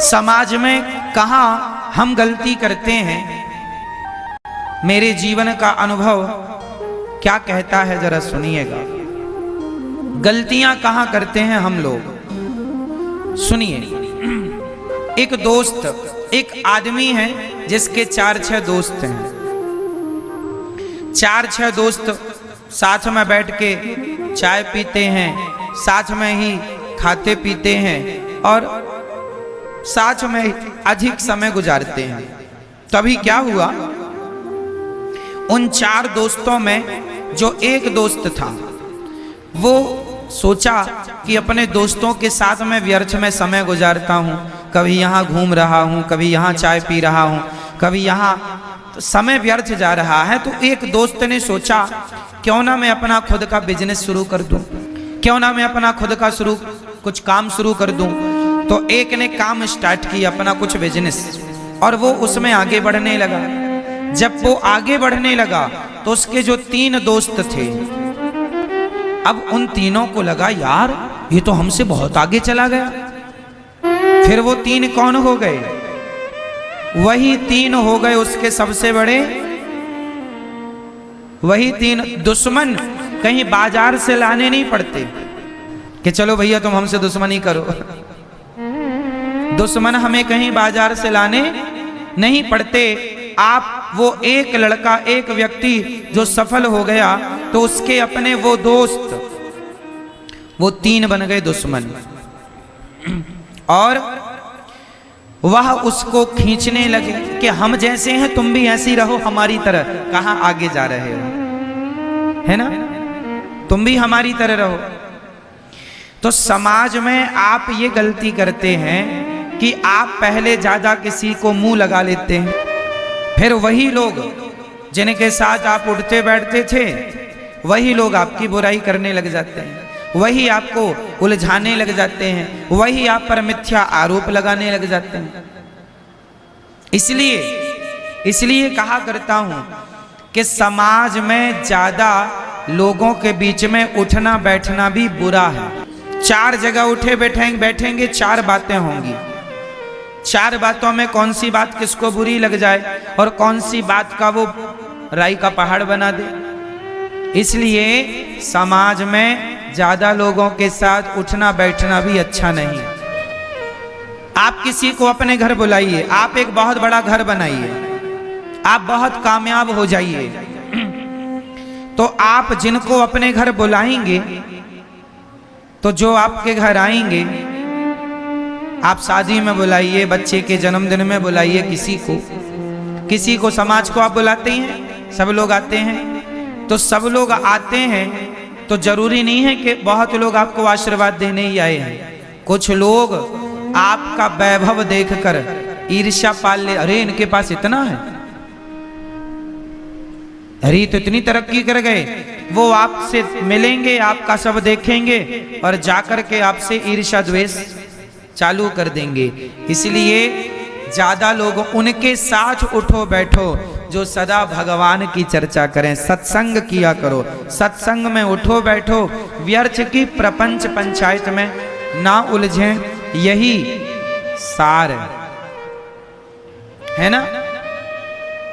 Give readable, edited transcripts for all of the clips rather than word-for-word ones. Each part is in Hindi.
समाज में कहाँ हम गलती करते हैं, मेरे जीवन का अनुभव क्या कहता है जरा सुनिएगा। गलतियां कहाँ करते हैं हम लोग, सुनिए। एक दोस्त, एक आदमी है जिसके 4-6 दोस्त हैं। 4-6 दोस्त साथ में बैठ के चाय पीते हैं, साथ में ही खाते पीते हैं और साथ में अधिक समय गुजारते हैं। तभी क्या हुआ, उन 4 दोस्तों में जो एक दोस्त था वो सोचा कि अपने दोस्तों के साथ में व्यर्थ में समय गुजारता हूँ, कभी यहाँ घूम रहा हूँ, कभी यहाँ चाय पी रहा हूँ, कभी यहाँ, तो समय व्यर्थ जा रहा है। तो एक दोस्त ने सोचा क्यों ना मैं अपना खुद का बिजनेस शुरू कर दूं, क्यों ना मैं अपना खुद का कुछ काम शुरू कर दूं। तो एक ने काम स्टार्ट किया, अपना कुछ बिजनेस, और वो उसमें आगे बढ़ने लगा। जब वो आगे बढ़ने लगा तो उसके जो 3 दोस्त थे, अब उन तीनों को लगा यार ये तो हमसे बहुत आगे चला गया। फिर वो 3 कौन हो गए, वही 3 हो गए उसके सबसे बड़े, वही 3 दुश्मन। कहीं बाजार से लाने नहीं पड़ते कि चलो भैया तुम हमसे दुश्मनी करो। दुश्मन हमें कहीं बाजार से लाने नहीं पड़ते। आप वो एक लड़का, एक व्यक्ति जो सफल हो गया तो उसके अपने वो दोस्त, वो 3 बन गए दुश्मन, और वह उसको खींचने लगे कि हम जैसे हैं तुम भी ऐसी रहो हमारी तरह। कहाँ आगे जा रहे हो, है ना, तुम भी हमारी तरह रहो। तो समाज में आप ये गलती करते हैं कि आप पहले ज्यादा किसी को मुंह लगा लेते हैं, फिर वही लोग जिनके साथ आप उठते बैठते थे वही लोग आपकी बुराई करने लग जाते हैं, वही आपको उलझाने लग जाते हैं, वही आप पर मिथ्या आरोप लगाने लग जाते हैं। इसलिए कहा करता हूं कि समाज में ज्यादा लोगों के बीच में उठना बैठना भी बुरा है। 4 जगह उठे बैठेंगे 4 बातें होंगी। 4 बातों में कौन सी बात किसको बुरी लग जाए और कौन सी बात का वो राई का पहाड़ बना दे। इसलिए समाज में ज्यादा लोगों के साथ उठना बैठना भी अच्छा नहीं। आप किसी को अपने घर बुलाइए, आप एक बहुत बड़ा घर बनाइए, आप बहुत कामयाब हो जाइए, तो आप जिनको अपने घर बुलाएंगे, तो जो आपके घर आएंगे, आप शादी में बुलाइए, बच्चे के जन्मदिन में बुलाइए, किसी को समाज को आप बुलाते हैं, सब लोग आते हैं। तो सब लोग आते हैं तो जरूरी नहीं है कि बहुत लोग आपको आशीर्वाद देने ही आए हैं। कुछ लोग आपका वैभव देखकर ईर्ष्या पाल ले, अरे इनके पास इतना है, अरे तो इतनी तरक्की कर गए। वो आपसे मिलेंगे, आपका सब देखेंगे और जाकर के आपसे ईर्ष्या द्वेष चालू कर देंगे। इसलिए ज्यादा लोग उनके साथ उठो बैठो जो सदा भगवान की चर्चा करें, सत्संग किया करो, सत्संग में उठो बैठो, व्यर्थ की प्रपंच पंचायत में ना उलझें, यही सार है ना।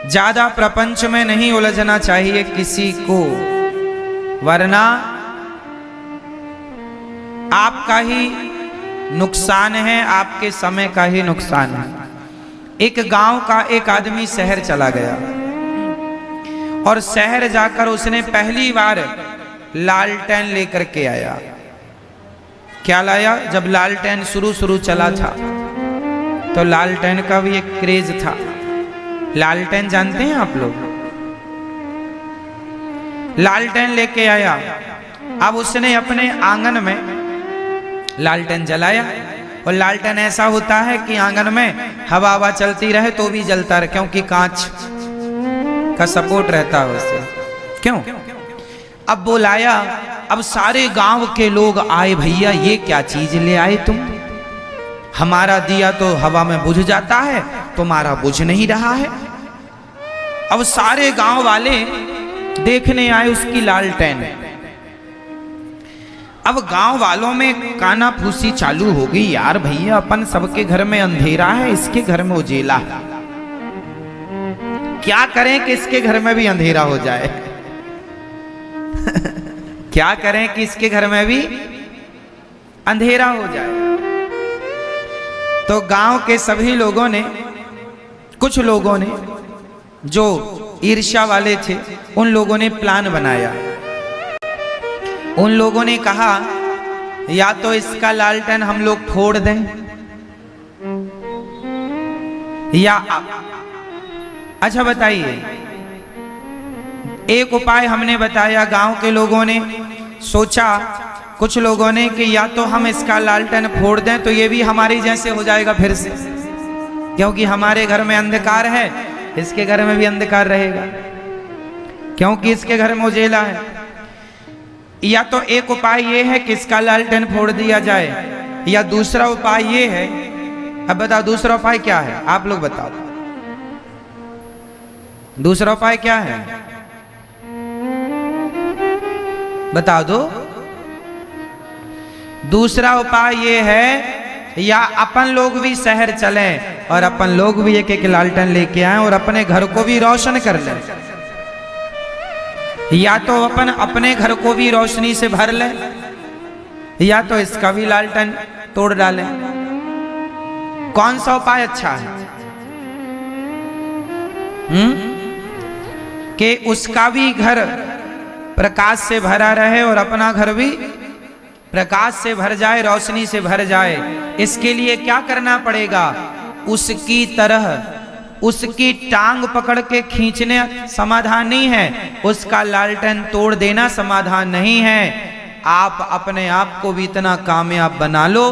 ज्यादा प्रपंच में नहीं उलझना चाहिए किसी को, वरना आपका ही नुकसान है, आपके समय का ही नुकसान है। एक गांव का एक आदमी शहर चला गया और शहर जाकर उसने पहली बार लालटेन लेकर के आया। क्या लाया, जब लालटेन शुरू चला था तो लालटेन का भी एक क्रेज था। लालटेन जानते हैं आप लोग, लालटेन लेके आया। अब उसने अपने आंगन में लालटेन जलाया, और लालटेन ऐसा होता है कि आंगन में हवा चलती रहे तो भी जलता रहे, क्योंकि कांच का सपोर्ट रहता है उससे। क्यों? अब वो लाया, अब सारे गांव के लोग आए, भैया ये क्या चीज ले आए तुम, हमारा दिया तो हवा में बुझ जाता है, तुम्हारा बुझ नहीं रहा है। अब सारे गांव वाले देखने आए उसकी लालटेन। अब गांव वालों में काना फूसी चालू हो गई, यार भैया अपन सबके घर में अंधेरा है, इसके घर में उजेला है, क्या करें कि इसके घर में भी अंधेरा हो जाए। क्या करें कि इसके घर में भी अंधेरा हो जाए। तो गांव के सभी लोगों ने, कुछ लोगों ने जो ईर्ष्या वाले थे, उन लोगों ने प्लान बनाया। उन लोगों ने कहा या तो इसका लालटेन हम लोग फोड़ दें, या अच्छा बताइए, एक उपाय हमने बताया, गांव के लोगों ने सोचा, कुछ लोगों ने कि या तो हम इसका लालटेन फोड़ दें तो ये भी हमारी जैसे हो जाएगा फिर से, क्योंकि हमारे घर में अंधकार है, इसके घर में भी अंधकार रहेगा, क्योंकि इसके घर में उजेला है। या तो एक उपाय ये है कि इसका लालटेन फोड़ दिया जाए, या दूसरा उपाय ये है, अब बताओ दूसरा उपाय क्या है, आप लोग बताओ दूसरा उपाय क्या है, बता दो। दूसरा उपाय ये है, या अपन लोग भी शहर चलें और अपन लोग भी एक एक लालटेन लेके आए और अपने घर को भी रोशन कर लें, या तो अपन अपने घर को भी रोशनी से भर लें, या तो इसका भी लालटेन तोड़ डालें। कौन सा उपाय अच्छा है? कि उसका भी घर प्रकाश से भरा रहे और अपना घर भी प्रकाश से भर जाए, रोशनी से भर जाए। इसके लिए क्या करना पड़ेगा? उसकी तरह उसकी टांग पकड़ के खींचने समाधान नहीं है, उसका लालटेन तोड़ देना समाधान नहीं है। आप अपने आप को भी इतना कामयाब बना लो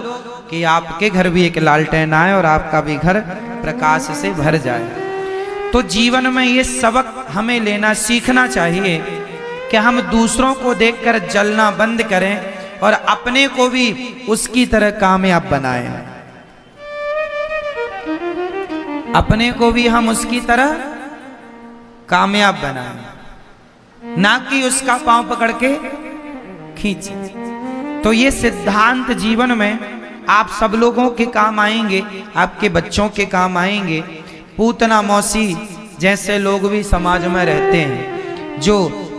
कि आपके घर भी एक लालटेन आए और आपका भी घर प्रकाश से भर जाए। तो जीवन में ये सबक हमें लेना सीखना चाहिए कि हम दूसरों को देखकर जलना बंद करें और अपने को भी उसकी तरह कामयाब बनाएं। अपने को भी हम उसकी तरह कामयाब बनाएं, ना कि उसका पांव पकड़ के खींचे। तो ये सिद्धांत जीवन में आप सब लोगों के काम आएंगे, आपके बच्चों के काम आएंगे। पूतना मौसी जैसे लोग भी समाज में रहते हैं, जो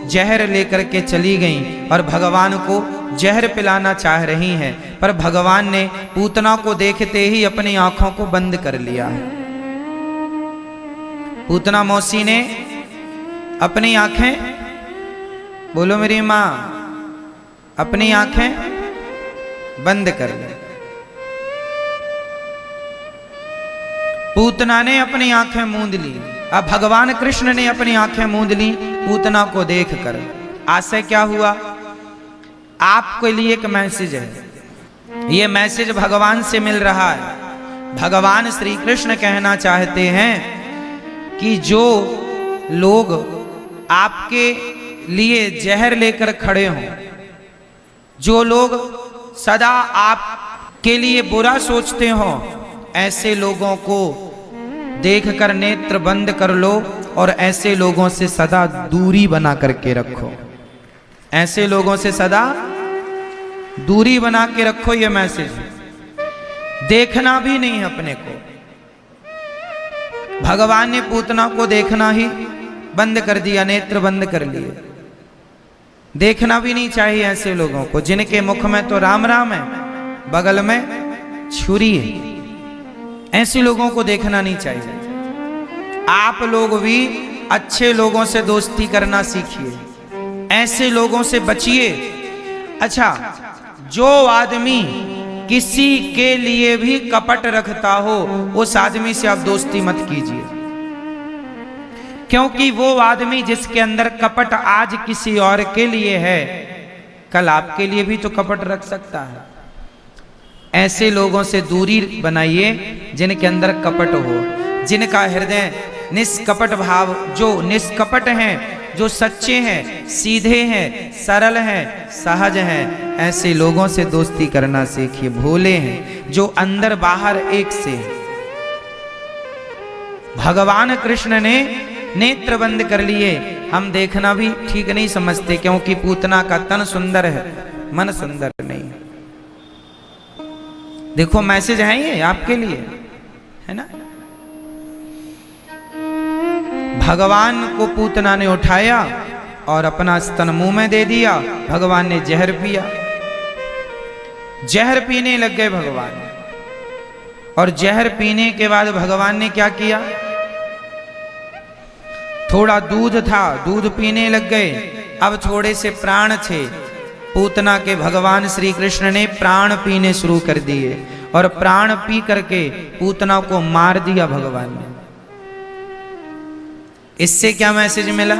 जहर लेकर के चली गईं और भगवान को जहर पिलाना चाह रही हैं, पर भगवान ने पूतना को देखते ही अपनी आंखों को बंद कर लिया है। पूतना मौसी ने अपनी आंखें, बोलो मेरी मां, अपनी आंखें बंद कर ली। पूतना ने अपनी आंखें मूंद ली। अब भगवान कृष्ण ने अपनी आंखें मूंद ली पूतना को देखकर। आशय क्या हुआ? आपके लिए एक मैसेज है, ये मैसेज भगवान से मिल रहा है। भगवान श्री कृष्ण कहना चाहते हैं कि जो लोग आपके लिए जहर लेकर खड़े हों, जो लोग सदा आपके लिए बुरा सोचते हों, ऐसे लोगों को देखकर नेत्र बंद कर लो और ऐसे लोगों से सदा दूरी बना करके रखो। ऐसे लोगों से सदा दूरी बना के रखो। ये मैसेज देखना भी नहीं है अपने को। भगवान ने पूतना को देखना ही बंद कर दिया, नेत्र बंद कर लिए। देखना भी नहीं चाहिए ऐसे लोगों को जिनके मुख में तो राम राम है, बगल में छुरी है। ऐसे लोगों को देखना नहीं चाहिए। आप लोग भी अच्छे लोगों से दोस्ती करना सीखिए, ऐसे लोगों से बचिए। अच्छा, जो आदमी किसी के लिए भी कपट रखता हो, उस आदमी से आप दोस्ती मत कीजिए, क्योंकि वो आदमी जिसके अंदर कपट आज किसी और के लिए है, कल आपके लिए भी तो कपट रख सकता है। ऐसे लोगों से दूरी बनाइए जिनके अंदर कपट हो, जिनका हृदय निष्कपट भाव, जो निष्कपट हैं, जो सच्चे हैं, सीधे हैं, सरल हैं, सहज हैं, ऐसे लोगों से दोस्ती करना सीखिए। भोले हैं, जो अंदर बाहर एक से हैं। भगवान कृष्ण ने नेत्र बंद कर लिए। हम देखना भी ठीक नहीं समझते, क्योंकि पूतना का तन सुंदर है, मन सुंदर नहीं। देखो मैसेज है ये आपके लिए, है ना। भगवान को पूतना ने उठाया और अपना स्तन मुंह में दे दिया। भगवान ने जहर पिया, जहर पीने लग गए भगवान। और जहर पीने के बाद भगवान ने क्या किया, थोड़ा दूध था, दूध पीने लग गए। अब थोड़े से प्राण थे पूतना के, भगवान श्री कृष्ण ने प्राण पीने शुरू कर दिए और प्राण पी करके पूतना को मार दिया भगवान ने। इससे क्या मैसेज मिला?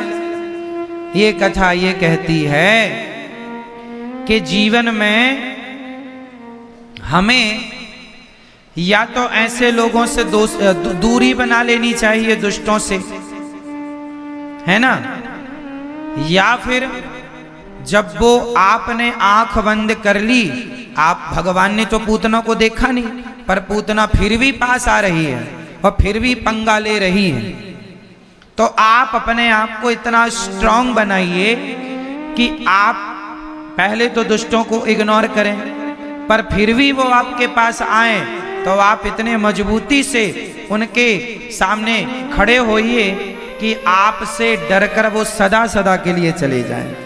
ये कथा ये कहती है कि जीवन में हमें या तो ऐसे लोगों से दूरी बना लेनी चाहिए, दुष्टों से, है ना, या फिर जब वो आपने आंख बंद कर ली, आप भगवान ने तो पूतना को देखा नहीं, पर पूतना फिर भी पास आ रही है और फिर भी पंगा ले रही है, तो आप अपने आप को इतना स्ट्रांग बनाइए कि आप पहले तो दुष्टों को इग्नोर करें, पर फिर भी वो आपके पास आए तो आप इतने मजबूती से उनके सामने खड़े होइए कि आपसे डरकर वो सदा सदा के लिए चले जाएं।